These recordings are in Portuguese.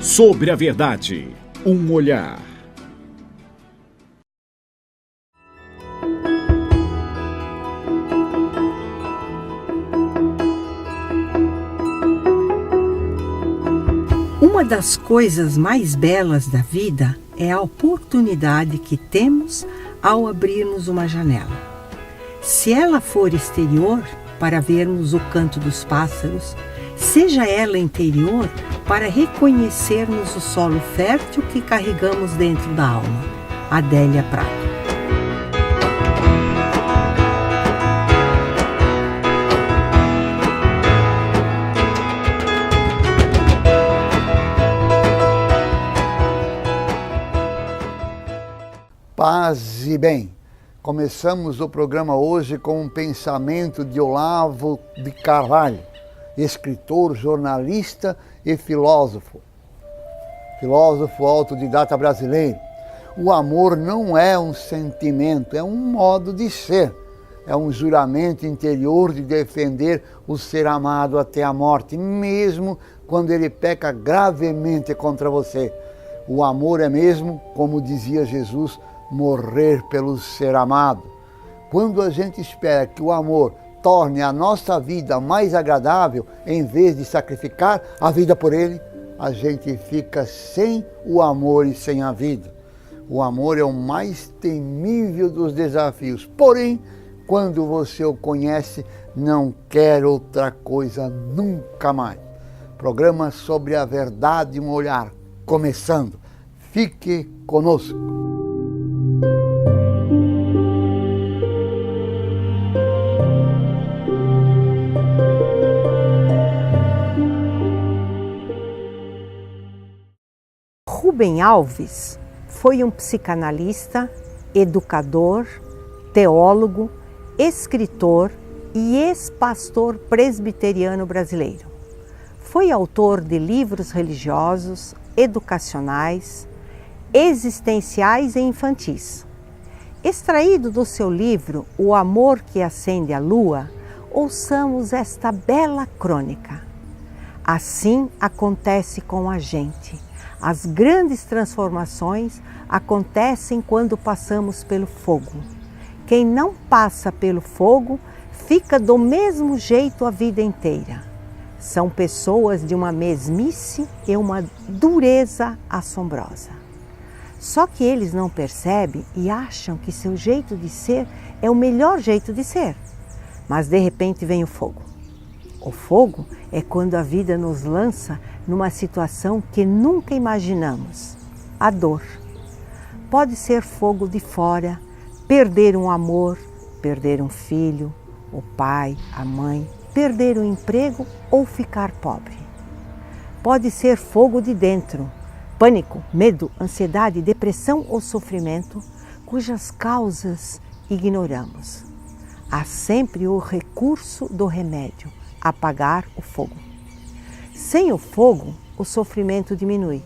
Sobre a verdade, um olhar. Uma das coisas mais belas da vida é a oportunidade que temos ao abrirmos uma janela. Se ela for exterior, para vermos o canto dos pássaros, seja ela interior, para reconhecermos o solo fértil que carregamos dentro da alma. Adélia Prado. Paz e bem. Começamos o programa hoje com um pensamento de Olavo de Carvalho, escritor, jornalista e filósofo autodidata brasileiro. O amor não é um sentimento, é um modo de ser. É um juramento interior de defender o ser amado até a morte, mesmo quando ele peca gravemente contra você. O amor é mesmo, como dizia Jesus, morrer pelo ser amado. Quando a gente espera que o amor torne a nossa vida mais agradável, em vez de sacrificar a vida por ele, a gente fica sem o amor e sem a vida. O amor é o mais temível dos desafios, porém, quando você o conhece, não quer outra coisa nunca mais. Programa sobre a verdade, um olhar, começando. Fique conosco. Rubem Alves foi um psicanalista, educador, teólogo, escritor e ex-pastor presbiteriano brasileiro. Foi autor de livros religiosos, educacionais, existenciais e infantis. Extraído do seu livro O Amor que Acende a Lua, ouçamos esta bela crônica. Assim acontece com a gente. As grandes transformações acontecem quando passamos pelo fogo. Quem não passa pelo fogo fica do mesmo jeito a vida inteira. São pessoas de uma mesmice e uma dureza assombrosa. Só que eles não percebem e acham que seu jeito de ser é o melhor jeito de ser. Mas de repente vem o fogo. O fogo é quando a vida nos lança numa situação que nunca imaginamos. A dor. Pode ser fogo de fora, perder um amor, perder um filho, o pai, a mãe, perder o emprego ou ficar pobre. Pode ser fogo de dentro, pânico, medo, ansiedade, depressão ou sofrimento, cujas causas ignoramos. Há sempre o recurso do remédio, apagar o fogo. Sem o fogo, o sofrimento diminui.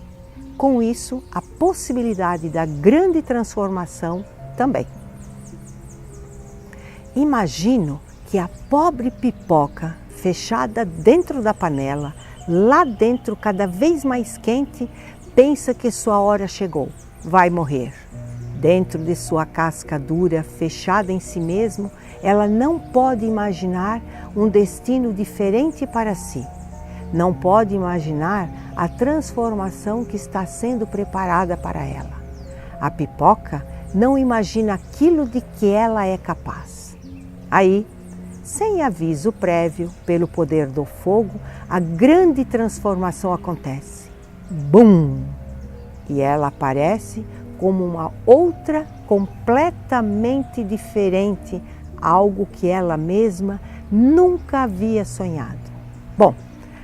Com isso, a possibilidade da grande transformação também. Imagino que a pobre pipoca, fechada dentro da panela, lá dentro cada vez mais quente, pensa que sua hora chegou, vai morrer. Dentro de sua casca dura, fechada em si mesmo, ela não pode imaginar um destino diferente para si. Não pode imaginar a transformação que está sendo preparada para ela. A pipoca não imagina aquilo de que ela é capaz. Aí, sem aviso prévio, pelo poder do fogo, a grande transformação acontece. Bum! E ela aparece como uma outra completamente diferente, algo que ela mesma nunca havia sonhado. Bom,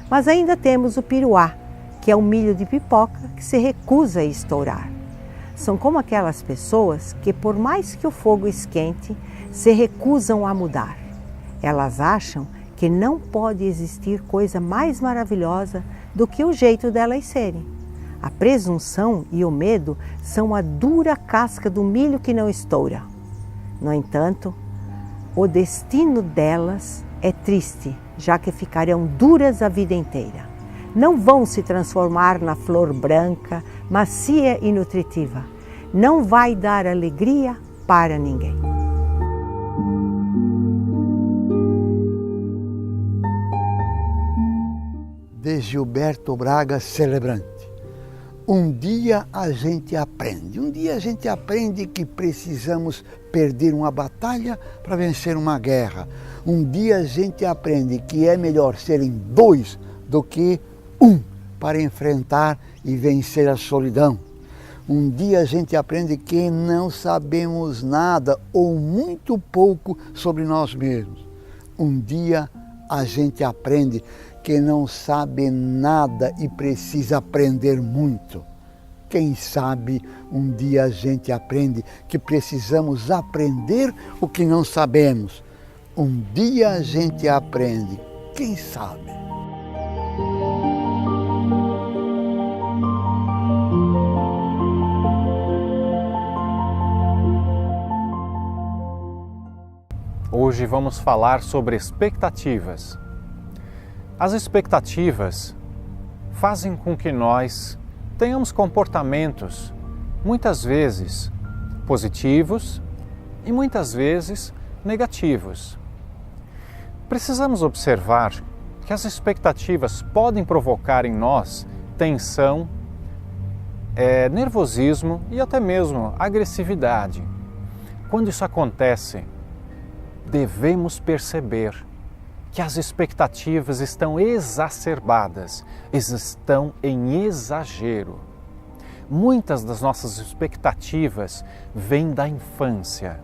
mas ainda temos o piruá, que é um milho de pipoca que se recusa a estourar. São como aquelas pessoas que, por mais que o fogo esquente, se recusam a mudar. Elas acham que não pode existir coisa mais maravilhosa do que o jeito delas serem. A presunção e o medo são a dura casca do milho que não estoura. No entanto, o destino delas é triste, já que ficarão duras a vida inteira. não vão se transformar na flor branca, macia e nutritiva. Não vai dar alegria para ninguém. De Gilberto Braga, celebrante. Um dia a gente aprende que precisamos perder uma batalha para vencer uma guerra. Um dia a gente aprende que é melhor serem dois do que um para enfrentar e vencer a solidão. Um dia a gente aprende que não sabemos nada ou muito pouco sobre nós mesmos. Um dia a gente aprende que não sabe nada e precisa aprender muito. Quem sabe um dia a gente aprende que precisamos aprender o que não sabemos. Um dia a gente aprende, quem sabe? Hoje vamos falar sobre expectativas. As expectativas fazem com que nós tenhamos comportamentos, muitas vezes positivos e muitas vezes negativos. Precisamos observar que as expectativas podem provocar em nós tensão, nervosismo e até mesmo agressividade. Quando isso acontece, devemos perceber que as expectativas estão exacerbadas, estão em exagero. Muitas das nossas expectativas vêm da infância,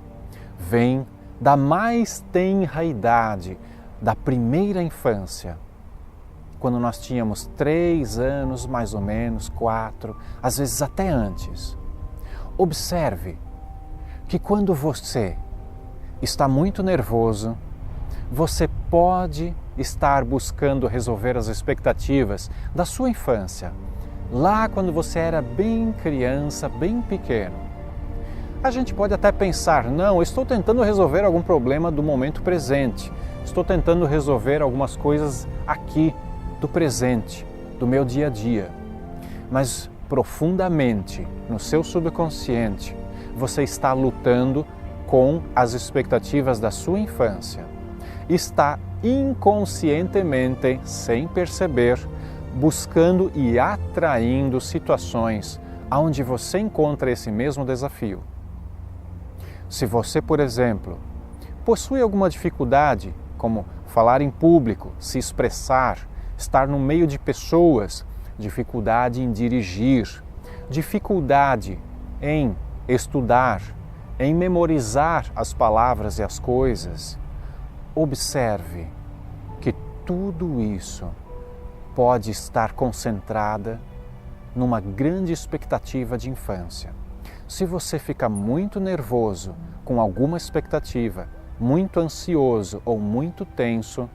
vêm da mais tenra idade, da primeira infância. Quando nós tínhamos 3 anos, mais ou menos, 4, às vezes até antes. Observe que quando você está muito nervoso, você pode estar buscando resolver as expectativas da sua infância, lá quando você era bem criança, bem pequeno. A gente pode até pensar, não, eu estou tentando resolver algum problema do momento presente, estou tentando resolver algumas coisas aqui, do presente, do meu dia a dia. Mas profundamente, no seu subconsciente, você está lutando com as expectativas da sua infância. Está inconscientemente, sem perceber, buscando e atraindo situações onde você encontra esse mesmo desafio. Se você, por exemplo, possui alguma dificuldade, como falar em público, se expressar, estar no meio de pessoas, dificuldade em dirigir, dificuldade em estudar, em memorizar as palavras e as coisas, observe que tudo isso pode estar concentrada numa grande expectativa de infância. Se você fica muito nervoso com alguma expectativa, muito ansioso ou muito tenso,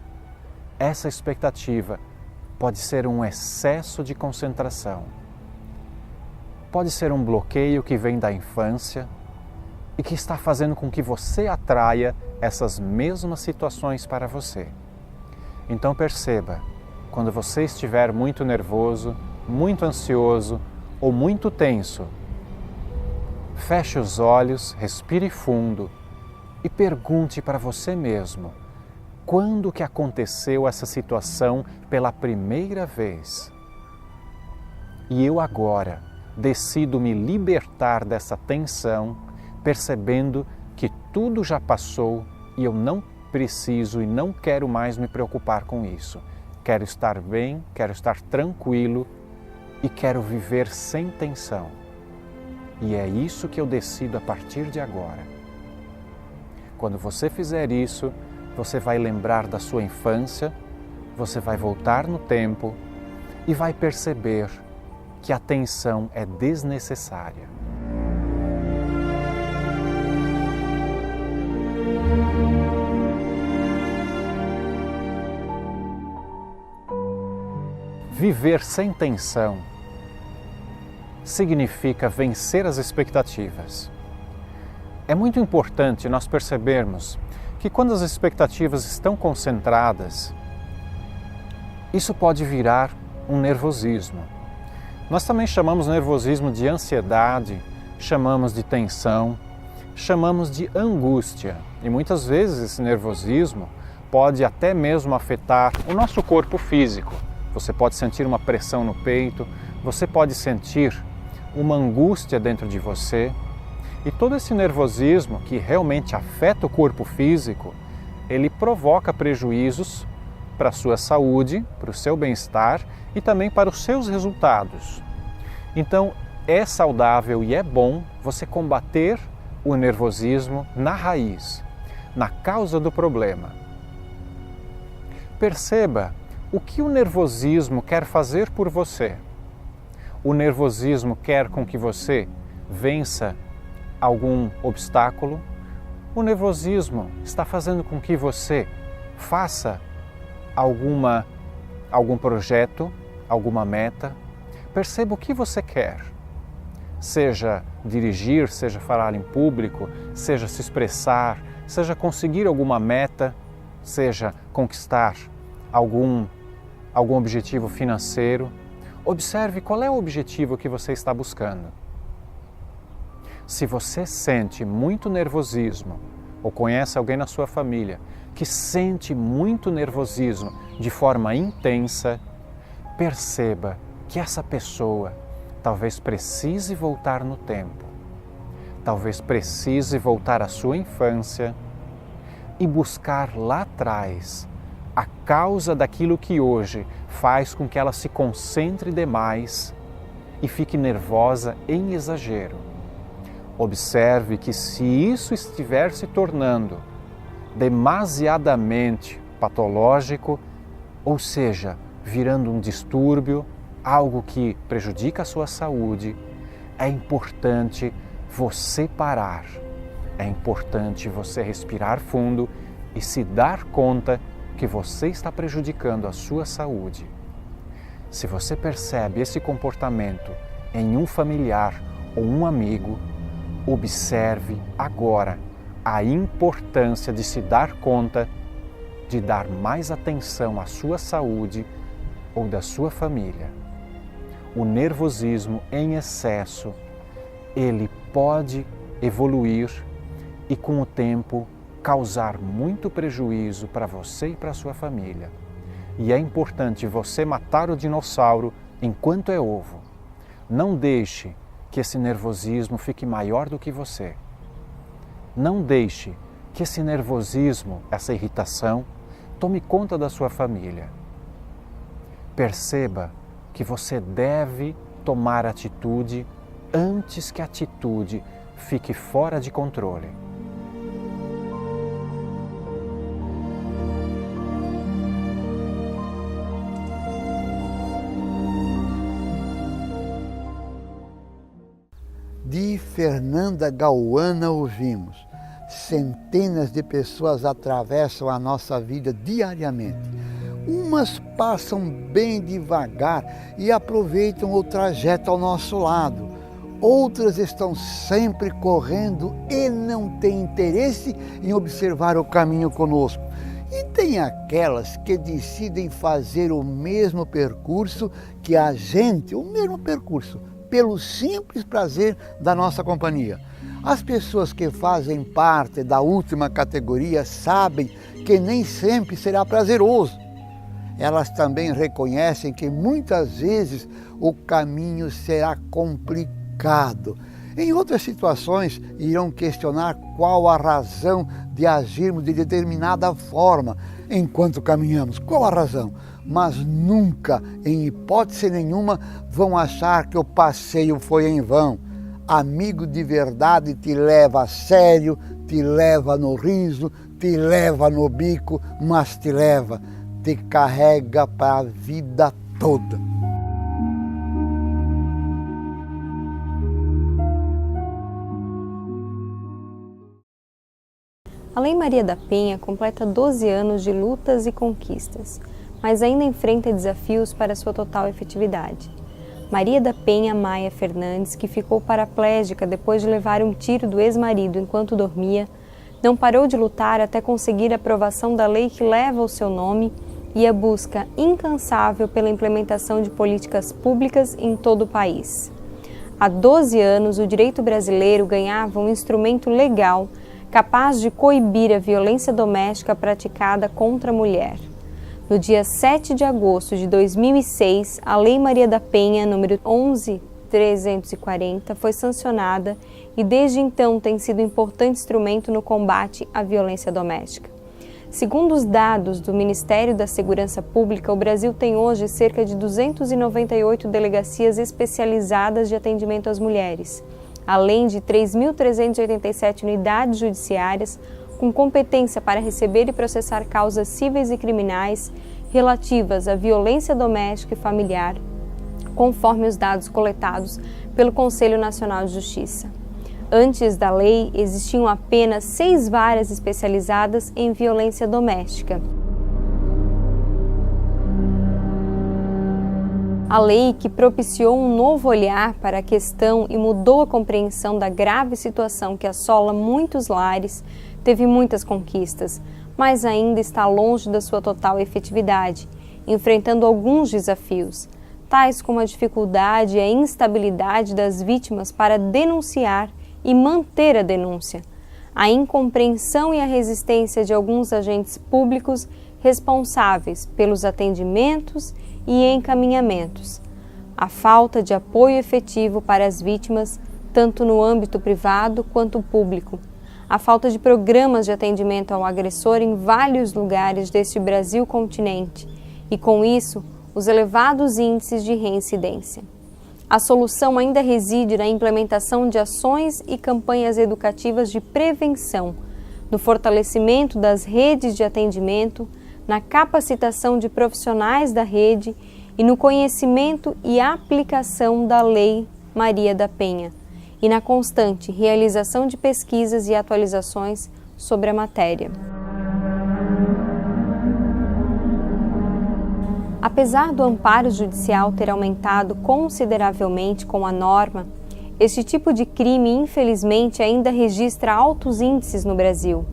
essa expectativa pode ser um excesso de concentração. Pode ser um bloqueio que vem da infância e que está fazendo com que você atraia essas mesmas situações para você. Então perceba, quando você estiver muito nervoso, muito ansioso ou muito tenso, feche os olhos, respire fundo e pergunte para você mesmo, quando que aconteceu essa situação pela primeira vez? E eu agora decido me libertar dessa tensão, percebendo que tudo já passou e eu não preciso e não quero mais me preocupar com isso. Quero estar bem, quero estar tranquilo e quero viver sem tensão. E é isso que eu decido a partir de agora. Quando você fizer isso, você vai lembrar da sua infância, você vai voltar no tempo e vai perceber que a tensão é desnecessária. Viver sem tensão significa vencer as expectativas. É muito importante nós percebermos que quando as expectativas estão concentradas, isso pode virar um nervosismo. Nós também chamamos nervosismo de ansiedade, chamamos de tensão, chamamos de angústia. E muitas vezes esse nervosismo pode até mesmo afetar o nosso corpo físico. Você pode sentir uma pressão no peito, você pode sentir uma angústia dentro de você. E todo esse nervosismo que realmente afeta o corpo físico, ele provoca prejuízos para a sua saúde, para o seu bem-estar e também para os seus resultados. Então, é saudável e é bom você combater o nervosismo na raiz, na causa do problema. Perceba o que o nervosismo quer fazer por você. O nervosismo quer com que você vença algum obstáculo. O nervosismo está fazendo com que você faça algum projeto, alguma meta. Perceba o que você quer. Seja dirigir, seja falar em público, seja se expressar, seja conseguir alguma meta, seja conquistar algum objetivo financeiro. Observe qual é o objetivo que você está buscando. Se você sente muito nervosismo ou conhece alguém na sua família que sente muito nervosismo de forma intensa, perceba que essa pessoa talvez precise voltar no tempo, talvez precise voltar à sua infância e buscar lá atrás a causa daquilo que hoje faz com que ela se concentre demais e fique nervosa em exagero. Observe que se isso estiver se tornando demasiadamente patológico, ou seja, virando um distúrbio, algo que prejudica a sua saúde, é importante você parar. É importante você respirar fundo e se dar conta que você está prejudicando a sua saúde. Se você percebe esse comportamento em um familiar ou um amigo, observe agora a importância de se dar conta de dar mais atenção à sua saúde ou da sua família. O nervosismo em excesso, ele pode evoluir e com o tempo causar muito prejuízo para você e para a sua família. E é importante você matar o dinossauro enquanto é ovo. Não deixe que esse nervosismo fique maior do que você. Não deixe que esse nervosismo, essa irritação, tome conta da sua família. Perceba que você deve tomar atitude antes que a atitude fique fora de controle. De Fernanda Gauana ouvimos: centenas de pessoas atravessam a nossa vida diariamente. Umas passam bem devagar e aproveitam o trajeto ao nosso lado. Outras estão sempre correndo e não têm interesse em observar o caminho conosco. E tem aquelas que decidem fazer o mesmo percurso que a gente, o mesmo percurso, pelo simples prazer da nossa companhia. As pessoas que fazem parte da última categoria sabem que nem sempre será prazeroso. Elas também reconhecem que muitas vezes o caminho será complicado. Em outras situações, irão questionar qual a razão de agirmos de determinada forma enquanto caminhamos. Qual a razão? Mas nunca, em hipótese nenhuma, vão achar que o passeio foi em vão. Amigo de verdade te leva a sério, te leva no riso, te leva no bico, mas te leva, te carrega para a vida toda. A Lei Maria da Penha completa 12 anos de lutas e conquistas, mas ainda enfrenta desafios para sua total efetividade. Maria da Penha Maia Fernandes, que ficou paraplégica depois de levar um tiro do ex-marido enquanto dormia, não parou de lutar até conseguir a aprovação da lei que leva o seu nome e a busca incansável pela implementação de políticas públicas em todo o país. Há 12 anos, o direito brasileiro ganhava um instrumento legal capaz de coibir a violência doméstica praticada contra a mulher. No dia 7 de agosto de 2006, a Lei Maria da Penha, número 11.340, foi sancionada e desde então tem sido um importante instrumento no combate à violência doméstica. Segundo os dados do Ministério da Segurança Pública, o Brasil tem hoje cerca de 298 delegacias especializadas de atendimento às mulheres, além de 3.387 unidades judiciárias com competência para receber e processar causas cíveis e criminais relativas à violência doméstica e familiar, conforme os dados coletados pelo Conselho Nacional de Justiça. Antes da lei, existiam apenas 6 varas especializadas em violência doméstica. A lei, que propiciou um novo olhar para a questão e mudou a compreensão da grave situação que assola muitos lares, teve muitas conquistas, mas ainda está longe da sua total efetividade, enfrentando alguns desafios, tais como a dificuldade e a instabilidade das vítimas para denunciar e manter a denúncia, a incompreensão e a resistência de alguns agentes públicos responsáveis pelos atendimentos e encaminhamentos, a falta de apoio efetivo para as vítimas, tanto no âmbito privado quanto público, a falta de programas de atendimento ao agressor em vários lugares deste Brasil continente e, com isso, os elevados índices de reincidência. A solução ainda reside na implementação de ações e campanhas educativas de prevenção, no fortalecimento das redes de atendimento, na capacitação de profissionais da rede e no conhecimento e aplicação da Lei Maria da Penha, e na constante realização de pesquisas e atualizações sobre a matéria. Apesar do amparo judicial ter aumentado consideravelmente com a norma, este tipo de crime, infelizmente, ainda registra altos índices no Brasil.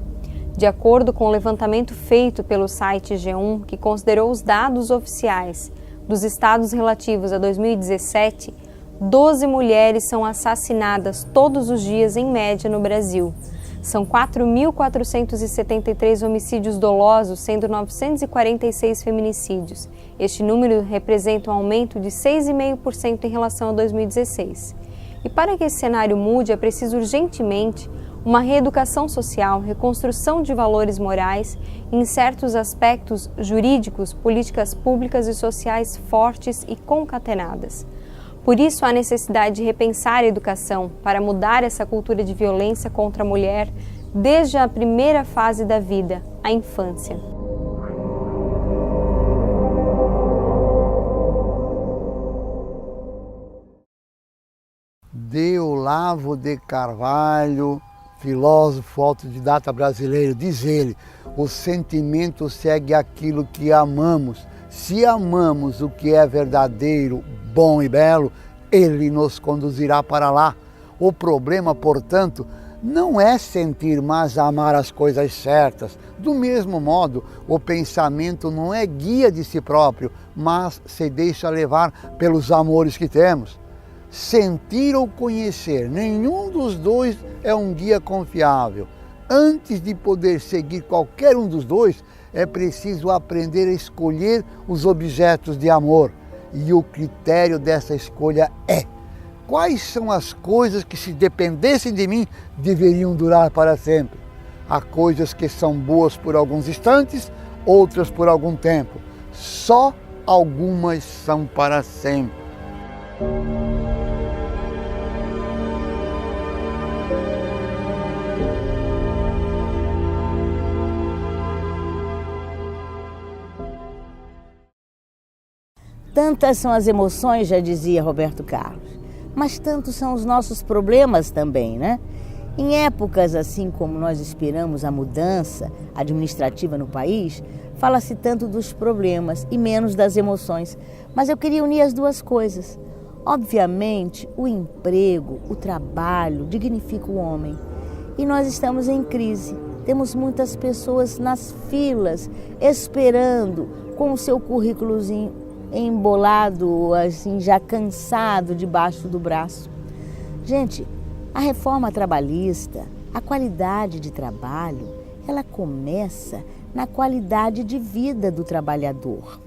De acordo com o levantamento feito pelo site G1, que considerou os dados oficiais dos estados relativos a 2017, 12 mulheres são assassinadas todos os dias, em média, no Brasil. São 4.473 homicídios dolosos, sendo 946 feminicídios. Este número representa um aumento de 6,5% em relação a 2016. E para que esse cenário mude, é preciso urgentemente uma reeducação social, reconstrução de valores morais e, em certos aspectos jurídicos, políticas públicas e sociais fortes e concatenadas. Por isso, há necessidade de repensar a educação para mudar essa cultura de violência contra a mulher desde a primeira fase da vida, a infância. De Olavo de Carvalho, filósofo autodidata brasileiro, diz ele: o sentimento segue aquilo que amamos. Se amamos o que é verdadeiro, bom e belo, ele nos conduzirá para lá. O problema, portanto, não é sentir, mas amar as coisas certas. Do mesmo modo, o pensamento não é guia de si próprio, mas se deixa levar pelos amores que temos. Sentir ou conhecer, nenhum dos dois é um guia confiável. Antes de poder seguir qualquer um dos dois, é preciso aprender a escolher os objetos de amor. E o critério dessa escolha é: quais são as coisas que, se dependessem de mim, deveriam durar para sempre? Há coisas que são boas por alguns instantes, outras por algum tempo. Só algumas são para sempre. Tantas são as emoções, já dizia Roberto Carlos, mas tantos são os nossos problemas também, né? Em épocas assim como nós esperamos a mudança administrativa no país, fala-se tanto dos problemas e menos das emoções, mas eu queria unir as duas coisas. Obviamente, o emprego, o trabalho dignifica o homem e nós estamos em crise. Temos muitas pessoas nas filas esperando com o seu currículozinho embolado, assim, já cansado debaixo do braço. Gente, a reforma trabalhista, a qualidade de trabalho, ela começa na qualidade de vida do trabalhador.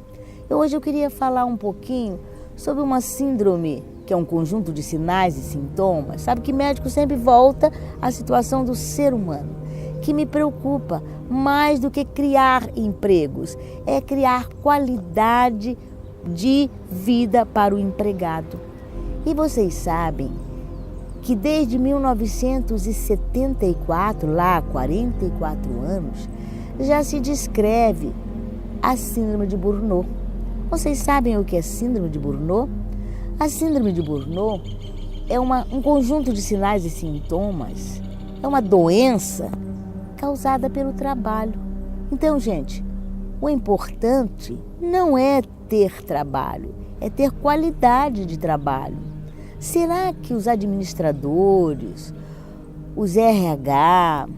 Hoje eu queria falar um pouquinho sobre uma síndrome, que é um conjunto de sinais e sintomas. Sabe que médico sempre volta à situação do ser humano, que me preocupa mais do que criar empregos, é criar qualidade de vida para o empregado. E vocês sabem que desde 1974, lá há 44 anos, já se descreve a síndrome de Burnout. Vocês sabem o que é síndrome de Burnout? A síndrome de Burnout é um conjunto de sinais e sintomas, é uma doença causada pelo trabalho. Então, gente, o importante não é ter trabalho, é ter qualidade de trabalho. Será que os administradores, os RH,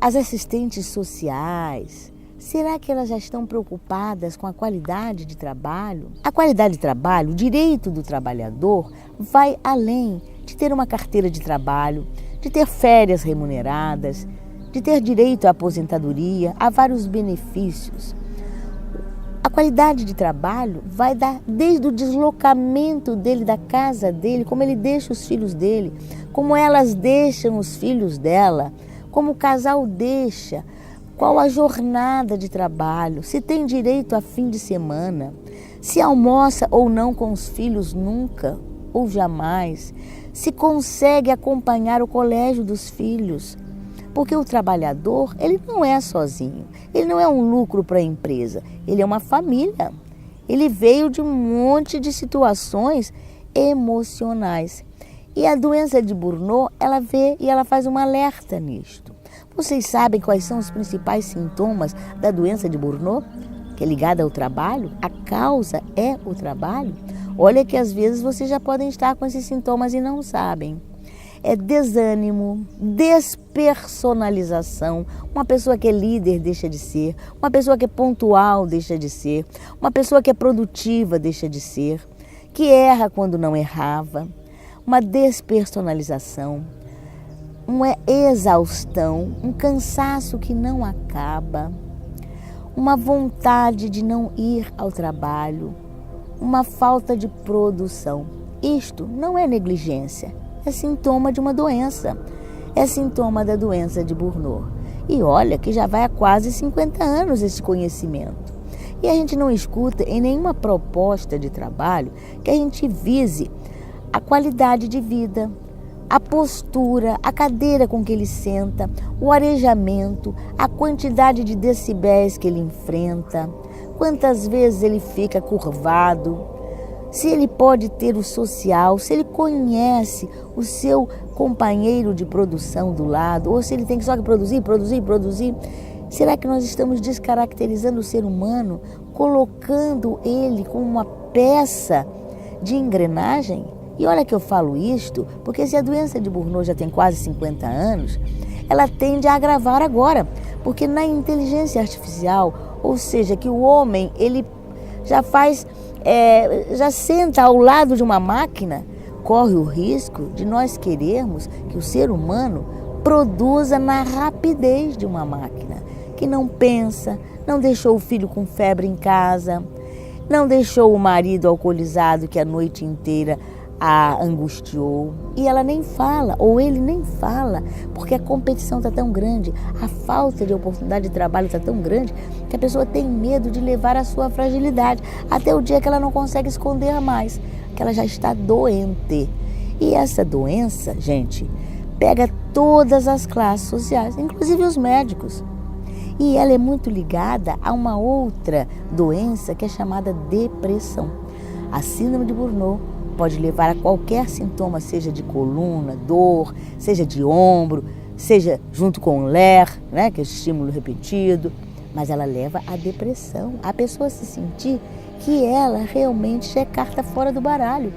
as assistentes sociais, será que elas já estão preocupadas com a qualidade de trabalho? A qualidade de trabalho, o direito do trabalhador, vai além de ter uma carteira de trabalho, de ter férias remuneradas, de ter direito à aposentadoria, a vários benefícios. A qualidade de trabalho vai dar desde o deslocamento dele, da casa dele, como ele deixa os filhos dele, como elas deixam os filhos dela, como o casal deixa, qual a jornada de trabalho, se tem direito a fim de semana, se almoça ou não com os filhos nunca ou jamais, se consegue acompanhar o colégio dos filhos. Porque o trabalhador, ele não é sozinho, ele não é um lucro para a empresa, ele é uma família. Ele veio de um monte de situações emocionais. E a doença de Burnout, ela vê e ela faz um alerta nisto. Vocês sabem quais são os principais sintomas da doença de Burnout? Que é ligada ao trabalho? A causa é o trabalho? Olha que às vezes vocês já podem estar com esses sintomas e não sabem. É desânimo, despersonalização. Uma pessoa que é líder deixa de ser, uma pessoa que é pontual deixa de ser, uma pessoa que é produtiva deixa de ser, que erra quando não errava. Uma despersonalização, uma exaustão, um cansaço que não acaba, uma vontade de não ir ao trabalho, uma falta de produção. Isto não é negligência. É sintoma de uma doença, é sintoma da doença de Burnout. E olha que já vai há quase 50 anos esse conhecimento. E a gente não escuta em nenhuma proposta de trabalho que a gente vise a qualidade de vida, a postura, a cadeira com que ele senta, o arejamento, a quantidade de decibéis que ele enfrenta, quantas vezes ele fica curvado, se ele pode ter o social, se ele conhece o seu companheiro de produção do lado, ou se ele tem que só produzir. Será que nós estamos descaracterizando o ser humano, colocando ele como uma peça de engrenagem? E olha que eu falo isto, porque se a doença de Burnout já tem quase 50 anos, ela tende a agravar agora, porque na inteligência artificial, ou seja, que o homem ele já já senta ao lado de uma máquina, corre o risco de nós querermos que o ser humano produza na rapidez de uma máquina, que não pensa, não deixou o filho com febre em casa, não deixou o marido alcoolizado que a noite inteira a angustiou, e ela nem fala, ou ele nem fala, porque a competição está tão grande, a falta de oportunidade de trabalho está tão grande, que a pessoa tem medo de levar a sua fragilidade, até o dia que ela não consegue esconder mais, que ela já está doente. E essa doença, gente, pega todas as classes sociais, inclusive os médicos. E ela é muito ligada a uma outra doença que é chamada depressão. A síndrome de Burnout pode levar a qualquer sintoma, seja de coluna, dor, seja de ombro, seja junto com o LER, né, que é o estímulo repetido, mas ela leva à depressão. A pessoa se sentir que ela realmente já é carta fora do baralho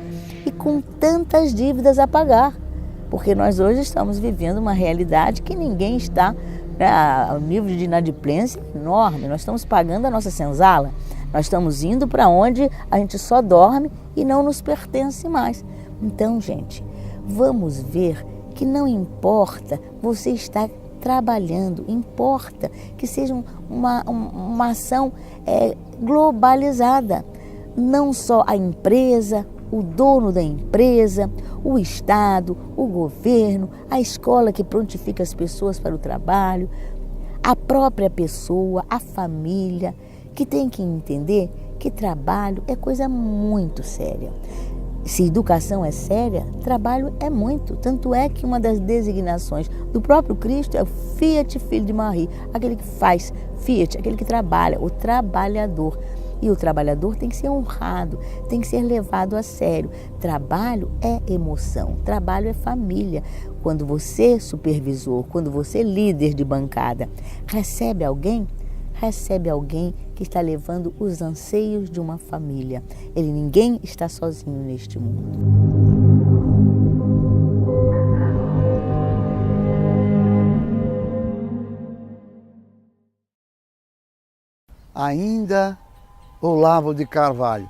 e com tantas dívidas a pagar, porque nós hoje estamos vivendo uma realidade que ninguém está O nível de inadimplência é enorme, nós estamos pagando a nossa senzala, nós estamos indo para onde a gente só dorme e não nos pertence mais. Então, gente, vamos ver que não importa você estar trabalhando, importa que seja uma ação globalizada. Não só a empresa, o dono da empresa, o Estado, o governo, a escola que prontifica as pessoas para o trabalho, a própria pessoa, a família, que tem que entender que trabalho é coisa muito séria. Se educação é séria, trabalho é muito. Tanto é que uma das designações do próprio Cristo é o Fiat, filho de Maria, aquele que faz, Fiat, aquele que trabalha, o trabalhador. E o trabalhador tem que ser honrado, tem que ser levado a sério. Trabalho é emoção, trabalho é família. Quando você, supervisor, quando você, líder de bancada, recebe alguém que está levando os anseios de uma família. Ninguém está sozinho neste mundo. Ainda Olavo de Carvalho,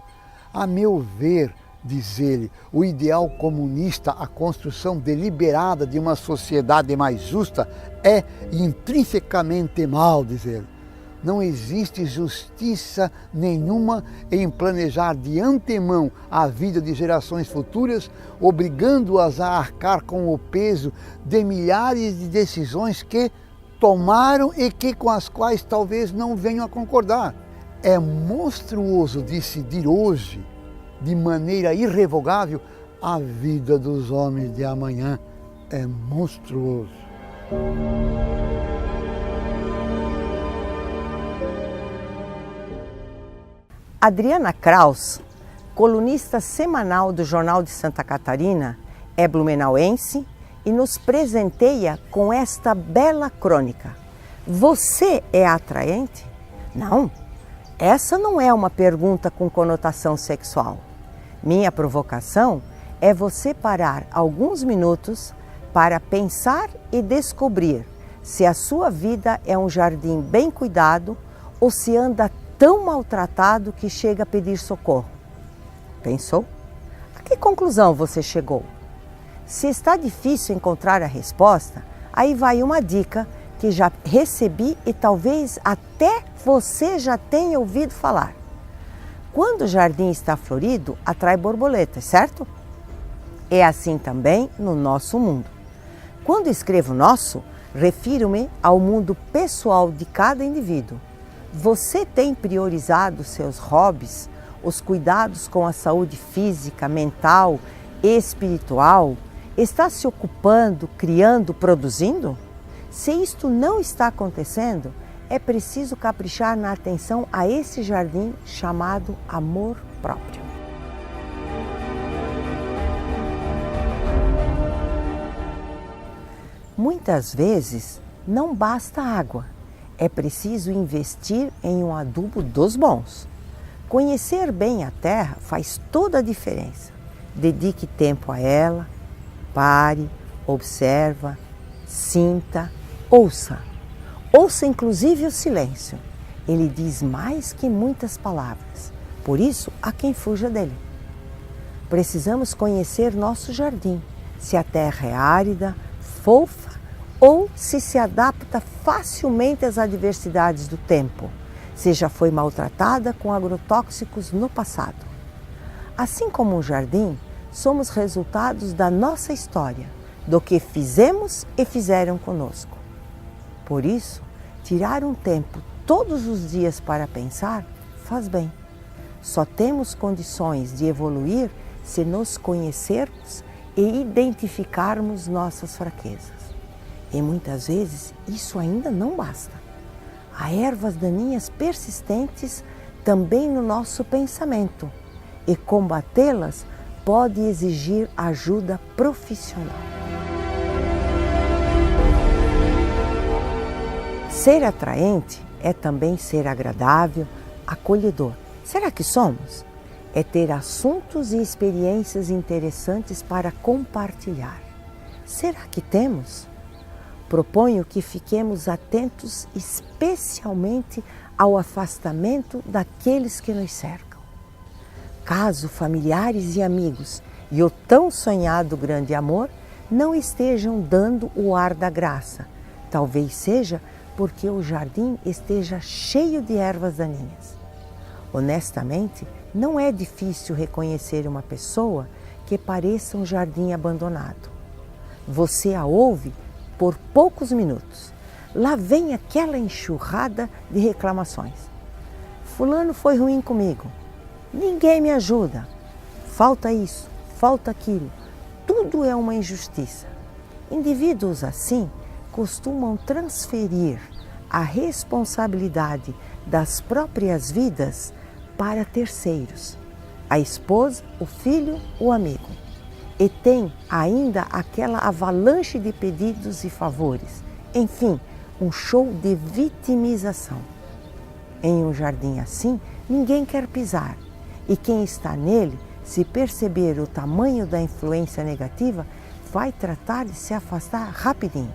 a meu ver, diz ele, o ideal comunista, a construção deliberada de uma sociedade mais justa é intrinsecamente mal, diz ele. Não existe justiça nenhuma em planejar de antemão a vida de gerações futuras, obrigando-as a arcar com o peso de milhares de decisões que tomaram e com as quais talvez não venham a concordar. É monstruoso decidir hoje, de maneira irrevogável, a vida dos homens de amanhã. É monstruoso. Adriana Kraus, colunista semanal do Jornal de Santa Catarina, é blumenauense e nos presenteia com esta bela crônica. Você é atraente? Não. Essa não é uma pergunta com conotação sexual. Minha provocação é você parar alguns minutos para pensar e descobrir se a sua vida é um jardim bem cuidado ou se anda tão maltratado que chega a pedir socorro. Pensou? A que conclusão você chegou? Se está difícil encontrar a resposta, aí vai uma dica que já recebi e talvez até você já tenha ouvido falar. Quando o jardim está florido, atrai borboletas, certo? É assim também no nosso mundo. Quando escrevo nosso, refiro-me ao mundo pessoal de cada indivíduo. Você tem priorizado seus hobbies, os cuidados com a saúde física, mental e espiritual? Está se ocupando, criando, produzindo? Se isto não está acontecendo, é preciso caprichar na atenção a esse jardim chamado amor próprio. Muitas vezes não basta água, é preciso investir em um adubo dos bons. Conhecer bem a terra faz toda a diferença. Dedique tempo a ela, pare, observa, sinta, ouça. Ouça inclusive o silêncio. Ele diz mais que muitas palavras. Por isso, há quem fuja dele. Precisamos conhecer nosso jardim, se a terra é árida, fofa ou se adapta facilmente às adversidades do tempo, se já foi maltratada com agrotóxicos no passado. Assim como um jardim, somos resultados da nossa história, do que fizemos e fizeram conosco. Por isso, tirar um tempo todos os dias para pensar faz bem. Só temos condições de evoluir se nos conhecermos e identificarmos nossas fraquezas. E muitas vezes isso ainda não basta. Há ervas daninhas persistentes também no nosso pensamento e combatê-las pode exigir ajuda profissional. Ser atraente é também ser agradável, acolhedor. Será que somos? É ter assuntos e experiências interessantes para compartilhar. Será que temos? proponho que fiquemos atentos especialmente ao afastamento daqueles que nos cercam. Caso familiares e amigos e o tão sonhado grande amor não estejam dando o ar da graça, talvez seja porque o jardim esteja cheio de ervas daninhas. Honestamente, não é difícil reconhecer uma pessoa que pareça um jardim abandonado. Você a ouve por poucos minutos. Lá vem aquela enxurrada de reclamações. Fulano foi ruim comigo. Ninguém me ajuda. Falta isso, falta aquilo. Tudo é uma injustiça. Indivíduos assim costumam transferir a responsabilidade das próprias vidas para terceiros, a esposa, o filho, o amigo. E tem ainda aquela avalanche de pedidos e favores. Enfim, um show de vitimização. Em um jardim assim, ninguém quer pisar. E quem está nele, se perceber o tamanho da influência negativa, vai tratar de se afastar rapidinho.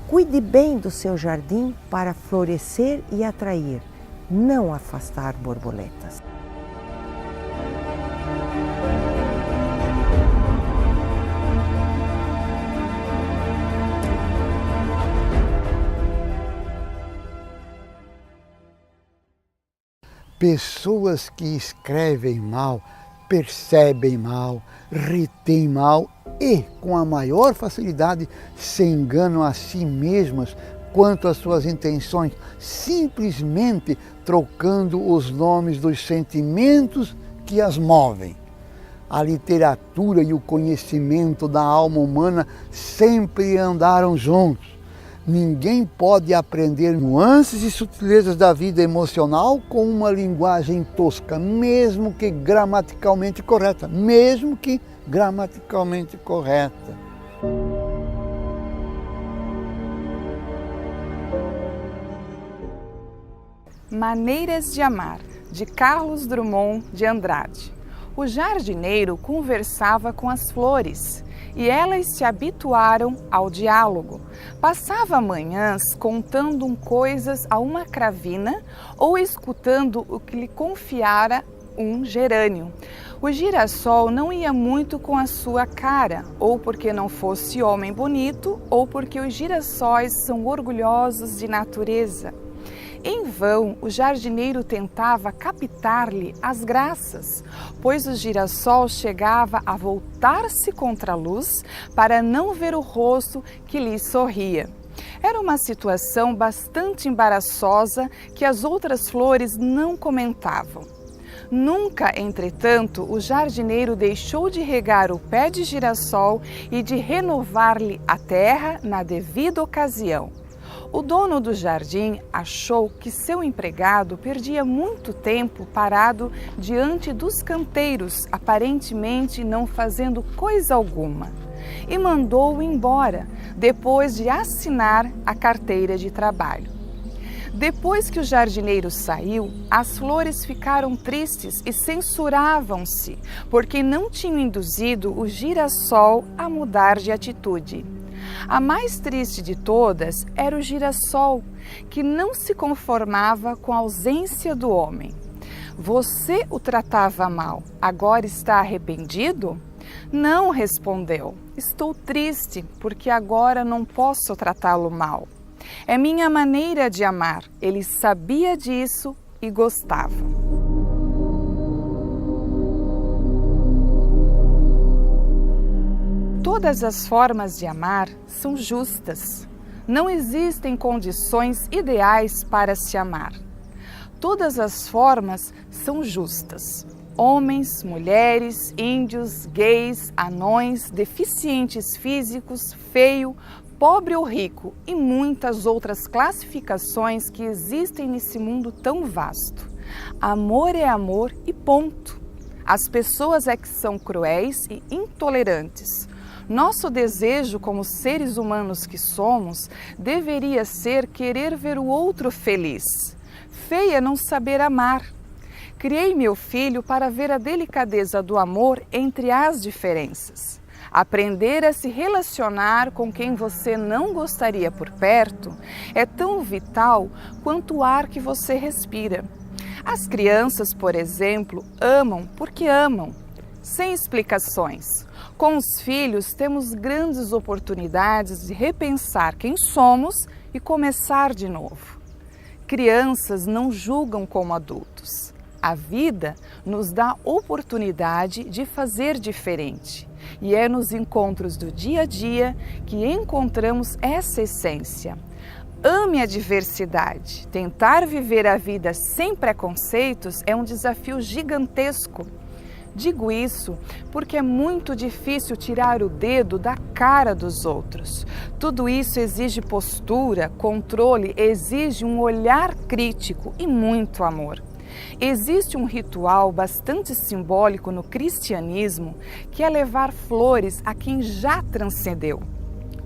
Cuide bem do seu jardim para florescer e atrair, não afastar borboletas. Pessoas que escrevem mal, percebem mal, retêm mal e, com a maior facilidade, se enganam a si mesmas quanto às suas intenções, simplesmente trocando os nomes dos sentimentos que as movem. A literatura e o conhecimento da alma humana sempre andaram juntos. Ninguém pode aprender nuances e sutilezas da vida emocional com uma linguagem tosca, mesmo que gramaticalmente correta. Maneiras de Amar, de Carlos Drummond de Andrade. O jardineiro conversava com as flores e elas se habituaram ao diálogo. Passava manhãs contando coisas a uma cravina ou escutando o que lhe confiara um gerânio. O girassol não ia muito com a sua cara, ou porque não fosse homem bonito, ou porque os girassóis são orgulhosos de natureza. Em vão, o jardineiro tentava captar-lhe as graças, pois o girassol chegava a voltar-se contra a luz para não ver o rosto que lhe sorria. Era uma situação bastante embaraçosa que as outras flores não comentavam. Nunca, entretanto, o jardineiro deixou de regar o pé de girassol e de renovar-lhe a terra na devida ocasião. O dono do jardim achou que seu empregado perdia muito tempo parado diante dos canteiros, aparentemente não fazendo coisa alguma, e mandou-o embora, depois de assinar a carteira de trabalho. Depois que o jardineiro saiu, as flores ficaram tristes e censuravam-se, porque não tinham induzido o girassol a mudar de atitude. A mais triste de todas era o girassol, que não se conformava com a ausência do homem. Você o tratava mal, agora está arrependido? Não, respondeu. Estou triste, porque agora não posso tratá-lo mal. É minha maneira de amar. Ele sabia disso e gostava. Todas as formas de amar são justas. Não existem condições ideais para se amar. Todas as formas são justas. Homens, mulheres, índios, gays, anões, deficientes físicos, feio, pobre ou rico e muitas outras classificações que existem nesse mundo tão vasto. Amor é amor e ponto. As pessoas é que são cruéis e intolerantes. Nosso desejo como seres humanos que somos deveria ser querer ver o outro feliz. Feia não saber amar. Criei meu filho para ver a delicadeza do amor entre as diferenças. Aprender a se relacionar com quem você não gostaria por perto é tão vital quanto o ar que você respira. As crianças, por exemplo, amam porque amam, sem explicações. Com os filhos, temos grandes oportunidades de repensar quem somos e começar de novo. Crianças não julgam como adultos. A vida nos dá oportunidade de fazer diferente. E é nos encontros do dia a dia que encontramos essa essência. Ame a diversidade. Tentar viver a vida sem preconceitos é um desafio gigantesco. Digo isso porque é muito difícil tirar o dedo da cara dos outros. Tudo isso exige postura, controle, exige um olhar crítico e muito amor. Existe um ritual bastante simbólico no cristianismo que é levar flores a quem já transcendeu.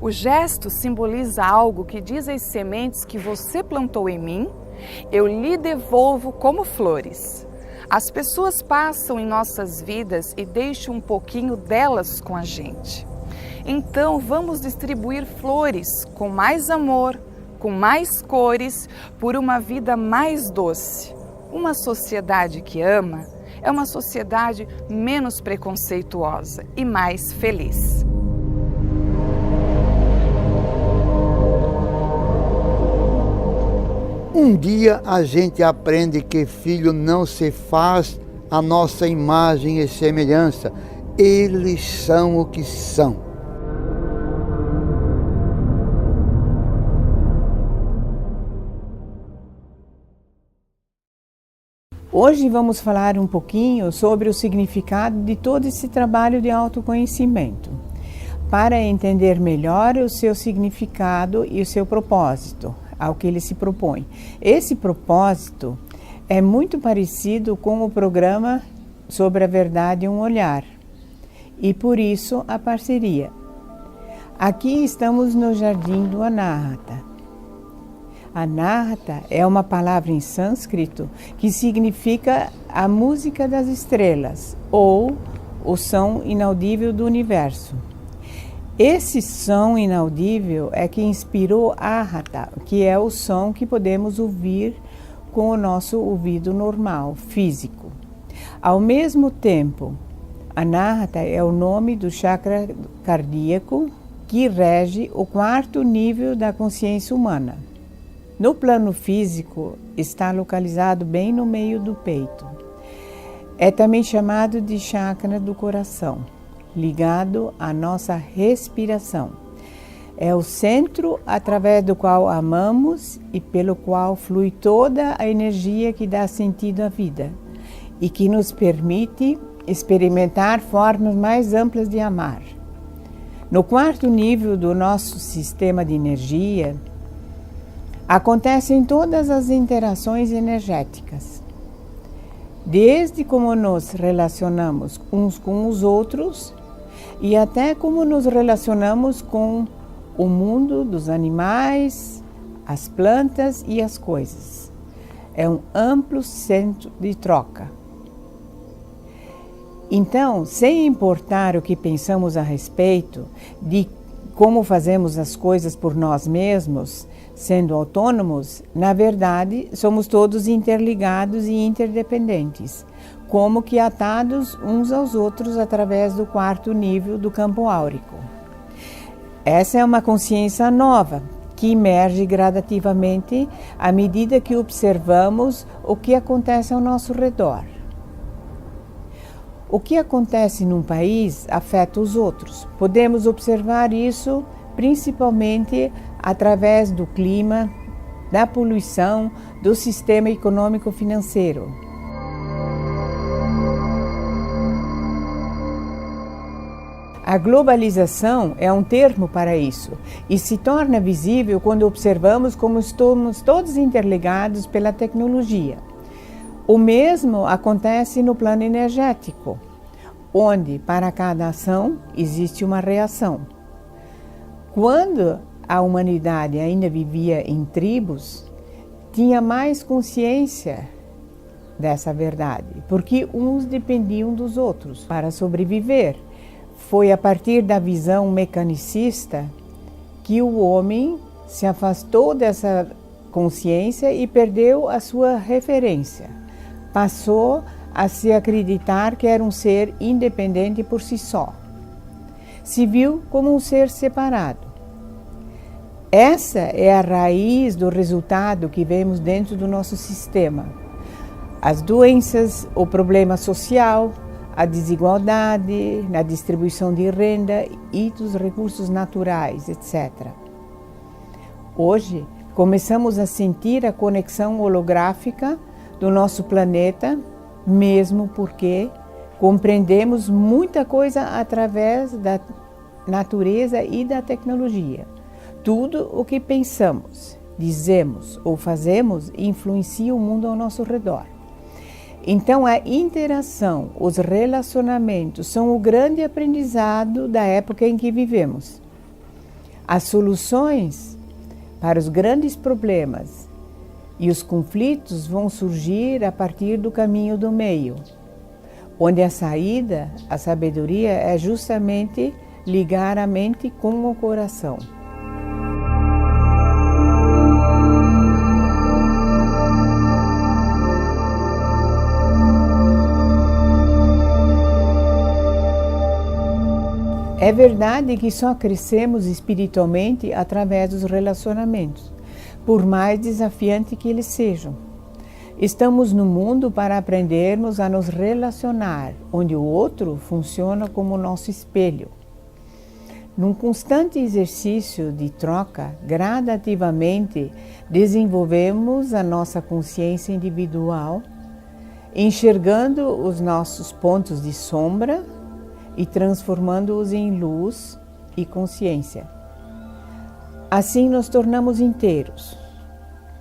O gesto simboliza algo que diz às sementes que você plantou em mim, eu lhe devolvo como flores. As pessoas passam em nossas vidas e deixam um pouquinho delas com a gente. Então vamos distribuir flores com mais amor, com mais cores, por uma vida mais doce. Uma sociedade que ama é uma sociedade menos preconceituosa e mais feliz. Um dia a gente aprende que filho não se faz a nossa imagem e semelhança. Eles são o que são. Hoje vamos falar um pouquinho sobre o significado de todo esse trabalho de autoconhecimento, para entender melhor o seu significado e o seu propósito, ao que ele se propõe. Esse propósito é muito parecido com o programa Sobre a Verdade um Olhar, e por isso a parceria. Aqui estamos no Jardim do Anahata. Anahata é uma palavra em sânscrito que significa a música das estrelas ou o som inaudível do universo. Esse som inaudível é que inspirou Ahata, que é o som que podemos ouvir com o nosso ouvido normal, físico. Ao mesmo tempo, Anahata é o nome do chakra cardíaco que rege o 4º nível da consciência humana. No plano físico, está localizado bem no meio do peito. É também chamado de chakra do coração, ligado à nossa respiração. É o centro através do qual amamos e pelo qual flui toda a energia que dá sentido à vida e que nos permite experimentar formas mais amplas de amar. No 4º nível do nosso sistema de energia, acontecem todas as interações energéticas, desde como nos relacionamos uns com os outros e até como nos relacionamos com o mundo dos animais, as plantas e as coisas. É um amplo centro de troca. Então, sem importar o que pensamos a respeito de como fazemos as coisas por nós mesmos, sendo autônomos, na verdade, somos todos interligados e interdependentes, como que atados uns aos outros através do 4º nível do campo áurico. Essa é uma consciência nova, que emerge gradativamente à medida que observamos o que acontece ao nosso redor. O que acontece num país afeta os outros. Podemos observar isso principalmente através do clima, da poluição, do sistema econômico-financeiro. A globalização é um termo para isso e se torna visível quando observamos como estamos todos interligados pela tecnologia. O mesmo acontece no plano energético, onde para cada ação existe uma reação. Quando a humanidade ainda vivia em tribos, tinha mais consciência dessa verdade, porque uns dependiam dos outros para sobreviver. foi a partir da visão mecanicista que o homem se afastou dessa consciência e perdeu a sua referência. Passou a se acreditar que era um ser independente por si só. Se viu como um ser separado. Essa é a raiz do resultado que vemos dentro do nosso sistema. As doenças, o problema social, a desigualdade na distribuição de renda e dos recursos naturais, etc. Hoje, começamos a sentir a conexão holográfica do nosso planeta, mesmo porque compreendemos muita coisa através da natureza e da tecnologia. Tudo o que pensamos, dizemos ou fazemos influencia o mundo ao nosso redor. Então, a interação, os relacionamentos são o grande aprendizado da época em que vivemos. As soluções para os grandes problemas e os conflitos vão surgir a partir do caminho do meio, onde a saída, a sabedoria, é justamente ligar a mente com o coração. É verdade que só crescemos espiritualmente através dos relacionamentos, por mais desafiante que eles sejam. Estamos no mundo para aprendermos a nos relacionar, onde o outro funciona como nosso espelho. Num constante exercício de troca, gradativamente desenvolvemos a nossa consciência individual, enxergando os nossos pontos de sombra e transformando-os em luz e consciência. Assim nos tornamos inteiros,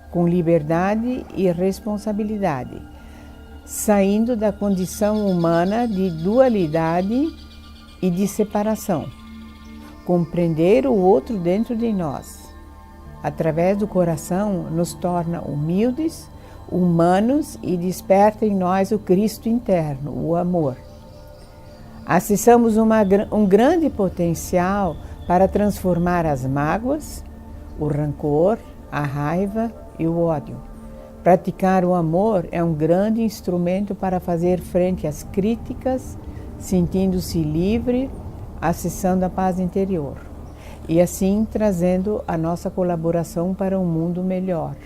com liberdade e responsabilidade, saindo da condição humana de dualidade e de separação. Compreender o outro dentro de nós, através do coração, nos torna humildes, humanos e desperta em nós o Cristo interno, o amor. Acessamos um grande potencial para transformar as mágoas, o rancor, a raiva e o ódio. Praticar o amor é um grande instrumento para fazer frente às críticas, sentindo-se livre, acessando a paz interior e assim trazendo a nossa colaboração para um mundo melhor.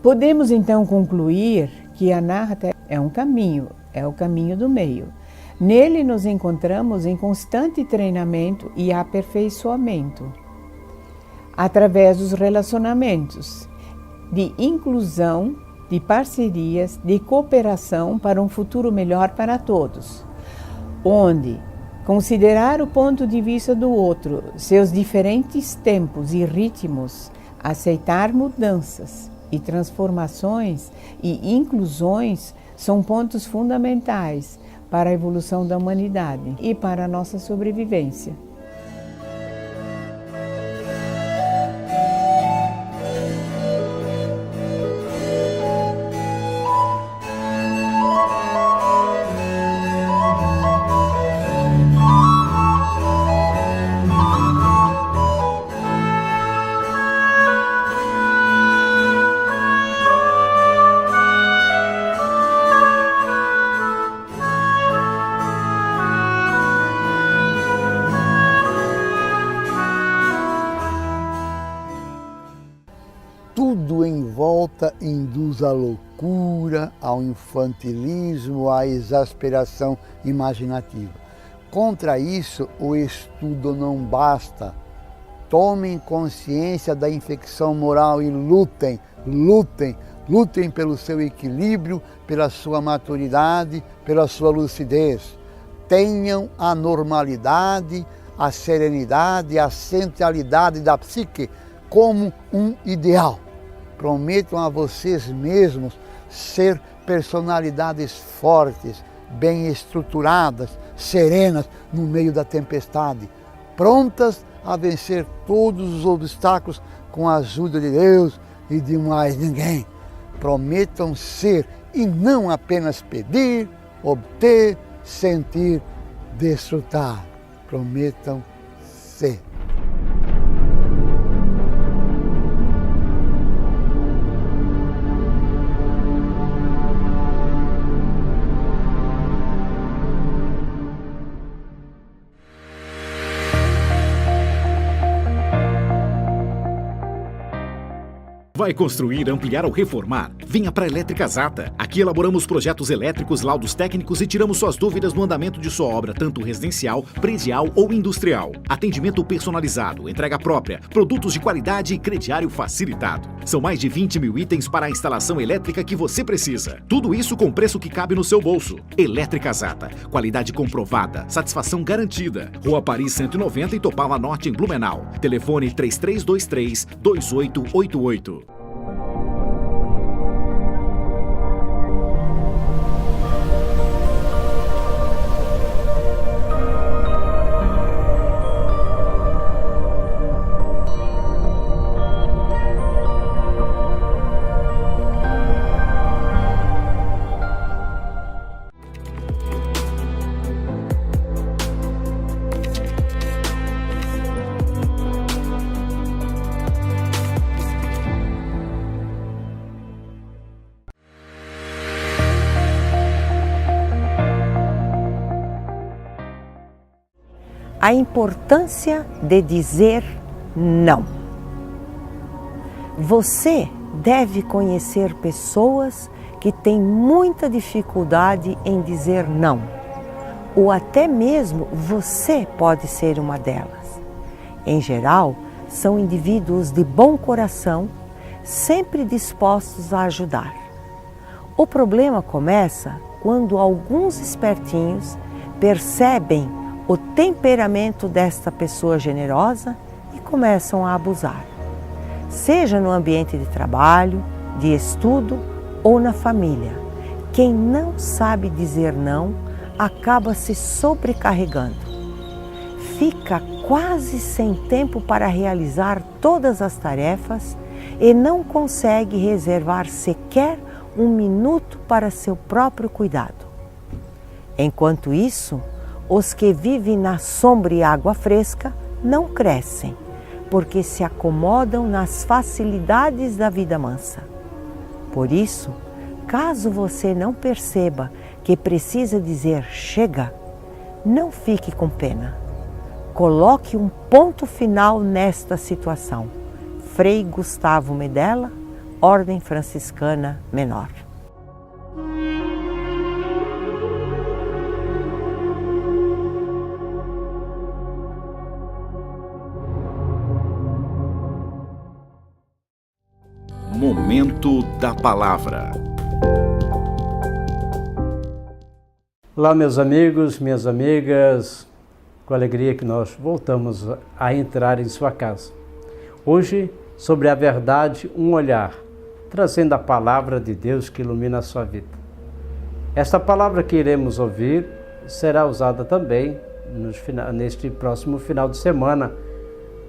Podemos então concluir que a Anahata é um caminho, é o caminho do meio. Nele nos encontramos em constante treinamento e aperfeiçoamento, através dos relacionamentos, de inclusão, de parcerias, de cooperação para um futuro melhor para todos, onde considerar o ponto de vista do outro, seus diferentes tempos e ritmos, aceitar mudanças e transformações e inclusões são pontos fundamentais para a evolução da humanidade e para a nossa sobrevivência. Tudo em volta induz à loucura, ao infantilismo, à exasperação imaginativa. Contra isso, o estudo não basta. Tomem consciência da infecção moral e lutem, lutem, lutem pelo seu equilíbrio, pela sua maturidade, pela sua lucidez. Tenham a normalidade, a serenidade, a centralidade da psique como um ideal. Prometam a vocês mesmos ser personalidades fortes, bem estruturadas, serenas no meio da tempestade, prontas a vencer todos os obstáculos com a ajuda de Deus e de mais ninguém. Prometam ser e não apenas pedir, obter, sentir, desfrutar. Prometam-se. Vai construir, ampliar ou reformar? Venha para a Elétrica Zata. Aqui elaboramos projetos elétricos, laudos técnicos e tiramos suas dúvidas no andamento de sua obra, tanto residencial, predial ou industrial. Atendimento personalizado, entrega própria, produtos de qualidade e crediário facilitado. São mais de 20 mil itens para a instalação elétrica que você precisa. Tudo isso com preço que cabe no seu bolso. Elétrica Zata. Qualidade comprovada, satisfação garantida. Rua Paris 190 em Topala Norte, em Blumenau. Telefone 3323-2888. A importância de dizer não. Você deve conhecer pessoas que têm muita dificuldade em dizer não, ou até mesmo você pode ser uma delas. Em geral, são indivíduos de bom coração, sempre dispostos a ajudar. O problema começa quando alguns espertinhos percebem o temperamento desta pessoa generosa e começam a abusar. Seja no ambiente de trabalho, de estudo ou na família. Quem não sabe dizer não acaba se sobrecarregando. Fica quase sem tempo para realizar todas as tarefas e não consegue reservar sequer um minuto para seu próprio cuidado. Enquanto isso, os que vivem na sombra e água fresca não crescem, porque se acomodam nas facilidades da vida mansa. Por isso, caso você não perceba que precisa dizer chega, não fique com pena. Coloque um ponto final nesta situação. Frei Gustavo Medella, Ordem Franciscana Menor. Momento da Palavra. Olá, meus amigos, minhas amigas, com alegria que nós voltamos a entrar em sua casa. Hoje, sobre a verdade, um olhar, trazendo a palavra de Deus que ilumina a sua vida. Esta palavra que iremos ouvir será usada também neste próximo final de semana,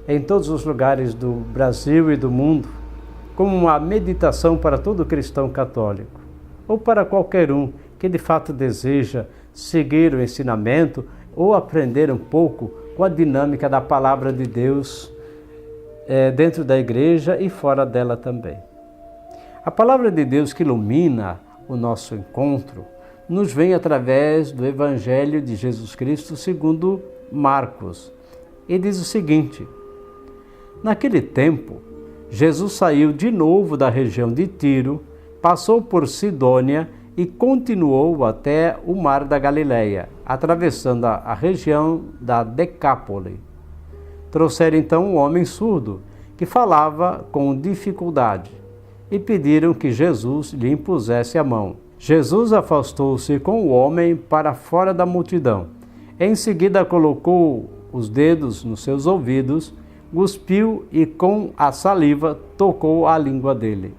em todos os lugares do Brasil e do mundo, como uma meditação para todo cristão católico, ou para qualquer um que de fato deseja seguir o ensinamento ou aprender um pouco com a dinâmica da palavra de Deus dentro da igreja e fora dela também. A palavra de Deus que ilumina o nosso encontro nos vem através do Evangelho de Jesus Cristo segundo Marcos, e diz o seguinte: naquele tempo, Jesus saiu de novo da região de Tiro, passou por Sidônia e continuou até o mar da Galileia, atravessando a região da Decápole. Trouxeram então um homem surdo, que falava com dificuldade, e pediram que Jesus lhe impusesse a mão. Jesus afastou-se com o homem para fora da multidão. Em seguida colocou os dedos nos seus ouvidos, cuspiu e com a saliva tocou a língua dele.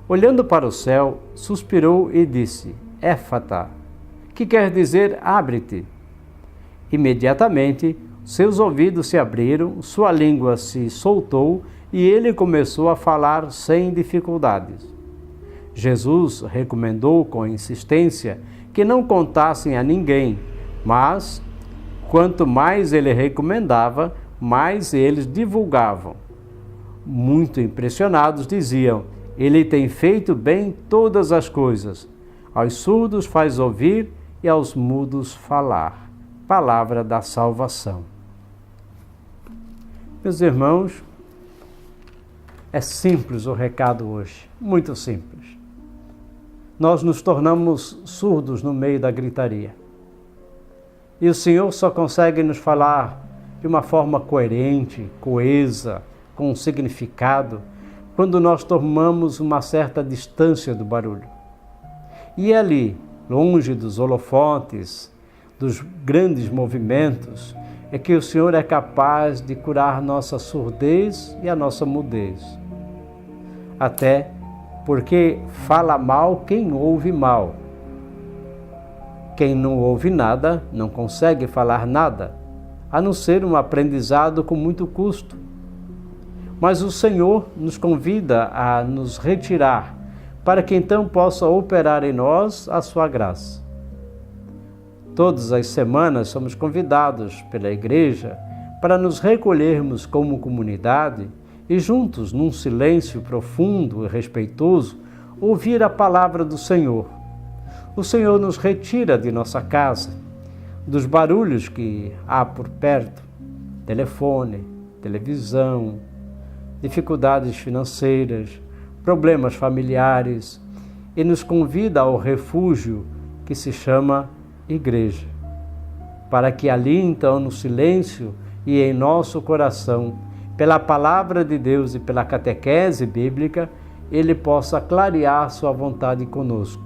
Olhando para o céu, suspirou e disse: Éfata, que quer dizer abre-te. Imediatamente, seus ouvidos se abriram, sua língua se soltou e ele começou a falar sem dificuldades. Jesus recomendou com insistência que não contassem a ninguém, Mas, quanto mais ele recomendava, mais eles divulgavam. Muito impressionados, diziam: ele tem feito bem todas as coisas. Aos surdos faz ouvir e aos mudos falar. Palavra da salvação. Meus irmãos, é simples o recado hoje, muito simples. Nós nos tornamos surdos no meio da gritaria. E o Senhor só consegue nos falar de uma forma coerente, coesa, com um significado, quando nós tomamos uma certa distância do barulho. E ali, longe dos holofotes, dos grandes movimentos, é que o Senhor é capaz de curar nossa surdez e a nossa mudez. Até porque fala mal quem ouve mal. Quem não ouve nada não consegue falar nada, a não ser um aprendizado com muito custo. Mas o Senhor nos convida a nos retirar, para que então possa operar em nós a sua graça. Todas as semanas somos convidados pela Igreja para nos recolhermos como comunidade e juntos, num silêncio profundo e respeitoso, ouvir a palavra do Senhor. O Senhor nos retira de nossa casa, dos barulhos que há por perto, telefone, televisão, dificuldades financeiras, problemas familiares, e nos convida ao refúgio que se chama Igreja, para que ali então no silêncio e em nosso coração, pela palavra de Deus e pela catequese bíblica, Ele possa clarear sua vontade conosco.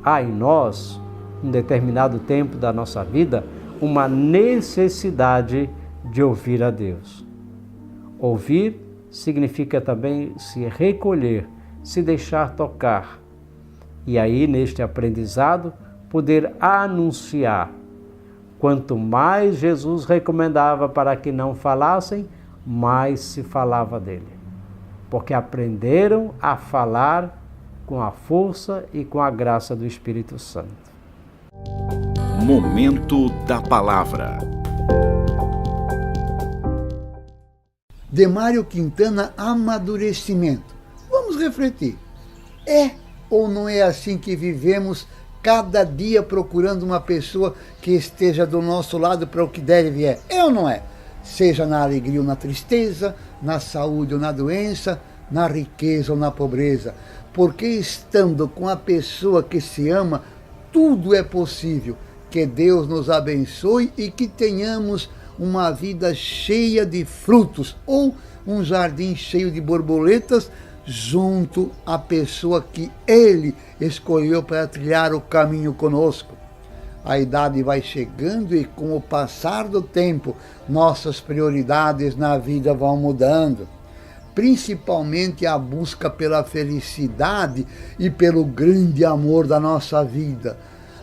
Há em nós, em determinado tempo da nossa vida, uma necessidade de ouvir a Deus. Ouvir significa também se recolher, se deixar tocar. E aí, neste aprendizado, poder anunciar. Quanto mais Jesus recomendava para que não falassem, mais se falava dele. Porque aprenderam a falar com a força e com a graça do Espírito Santo. Momento da Palavra. Demário Quintana, amadurecimento. Vamos refletir. É ou não é assim que vivemos cada dia procurando uma pessoa que esteja do nosso lado para o que der e vier? É ou não é? Seja na alegria ou na tristeza, na saúde ou na doença, na riqueza ou na pobreza. Porque estando com a pessoa que se ama, tudo é possível. Que Deus nos abençoe e que tenhamos uma vida cheia de frutos ou um jardim cheio de borboletas junto à pessoa que Ele escolheu para trilhar o caminho conosco. A idade vai chegando e com o passar do tempo, nossas prioridades na vida vão mudando. Principalmente a busca pela felicidade e pelo grande amor da nossa vida.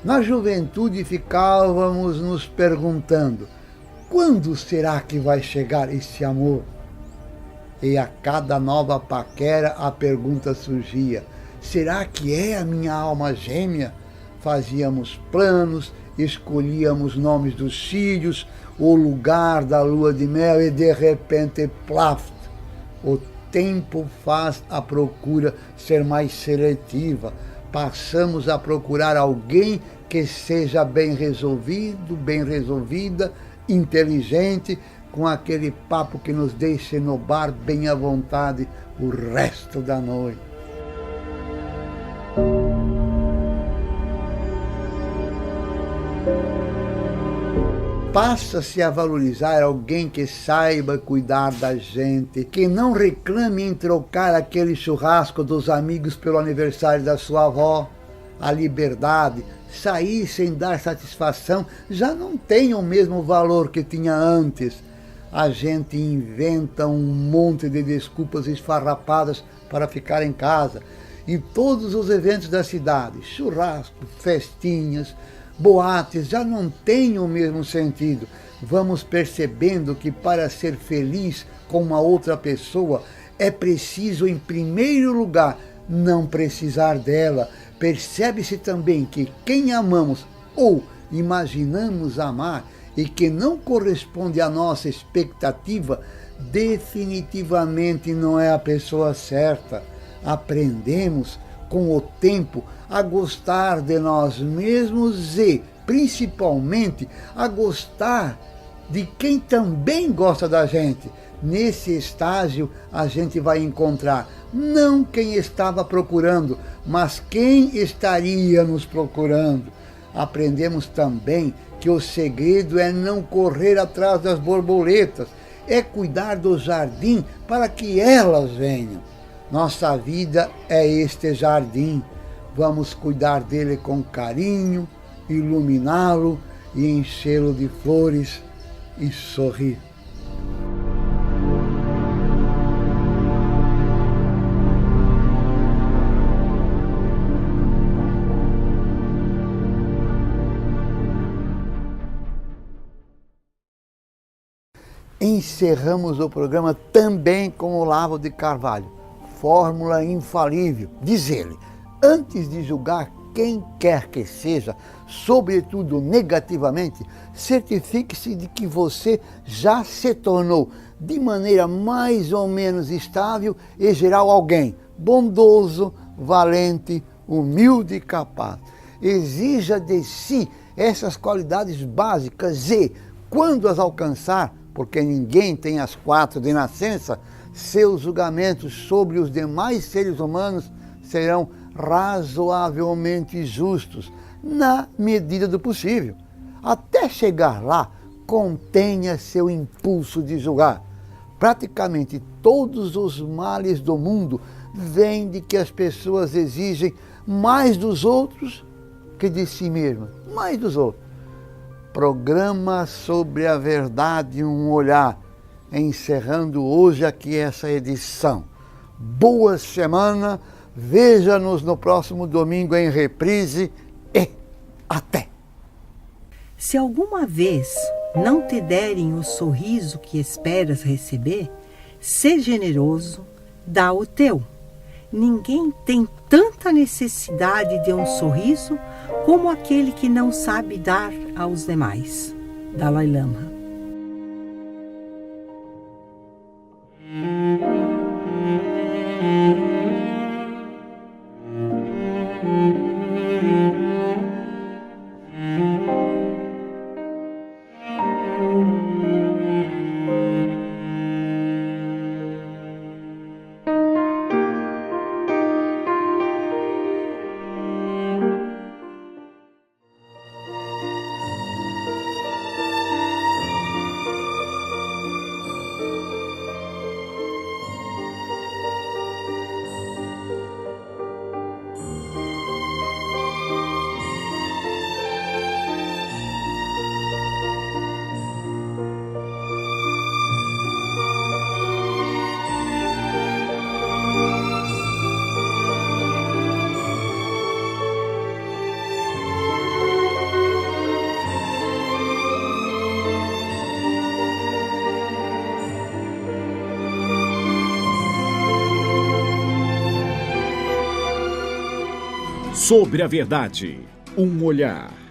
Na juventude ficávamos nos perguntando: quando será que vai chegar esse amor? E a cada nova paquera a pergunta surgia: será que é a minha alma gêmea? Fazíamos planos, escolhíamos nomes dos filhos, o lugar da lua de mel e de repente, plaf! O tempo faz a procura ser mais seletiva. Passamos a procurar alguém que seja bem resolvido, bem resolvida, inteligente, com aquele papo que nos deixe no bar bem à vontade o resto da noite. Passa-se a valorizar alguém que saiba cuidar da gente, que não reclame em trocar aquele churrasco dos amigos pelo aniversário da sua avó. A liberdade, sair sem dar satisfação, já não tem o mesmo valor que tinha antes. A gente inventa um monte de desculpas esfarrapadas para ficar em casa. E todos os eventos da cidade, churrasco, festinhas, boates, já não têm o mesmo sentido. Vamos percebendo que para ser feliz com uma outra pessoa é preciso, em primeiro lugar, não precisar dela. Percebe-se também que quem amamos ou imaginamos amar e que não corresponde à nossa expectativa, definitivamente não é a pessoa certa. Aprendemos com o tempo a gostar de nós mesmos e, principalmente, a gostar de quem também gosta da gente. Nesse estágio, a gente vai encontrar não quem estava procurando, mas quem estaria nos procurando. Aprendemos também que o segredo é não correr atrás das borboletas, é cuidar do jardim para que elas venham. Nossa vida é este jardim. Vamos cuidar dele com carinho, iluminá-lo e enchê-lo de flores e sorrir. Encerramos o programa também com Olavo de Carvalho. Fórmula infalível, diz ele: antes de julgar quem quer que seja, sobretudo negativamente, certifique-se de que você já se tornou, de maneira mais ou menos estável e geral, alguém bondoso, valente, humilde e capaz. Exija de si essas qualidades básicas e, quando as alcançar, porque ninguém tem as 4 de nascença, seus julgamentos sobre os demais seres humanos serão razoavelmente justos, na medida do possível. Até chegar lá, contenha seu impulso de julgar. Praticamente todos os males do mundo vêm de que as pessoas exigem mais dos outros que de si mesmas, mais dos outros. Programa sobre a verdade, um olhar, encerrando hoje aqui essa edição. Boa semana, veja-nos no próximo domingo em reprise e até! Se alguma vez não te derem o sorriso que esperas receber, sê generoso, dá o teu. Ninguém tem tanta necessidade de um sorriso como aquele que não sabe dar aos demais. Dalai Lama. Sobre a verdade, um olhar.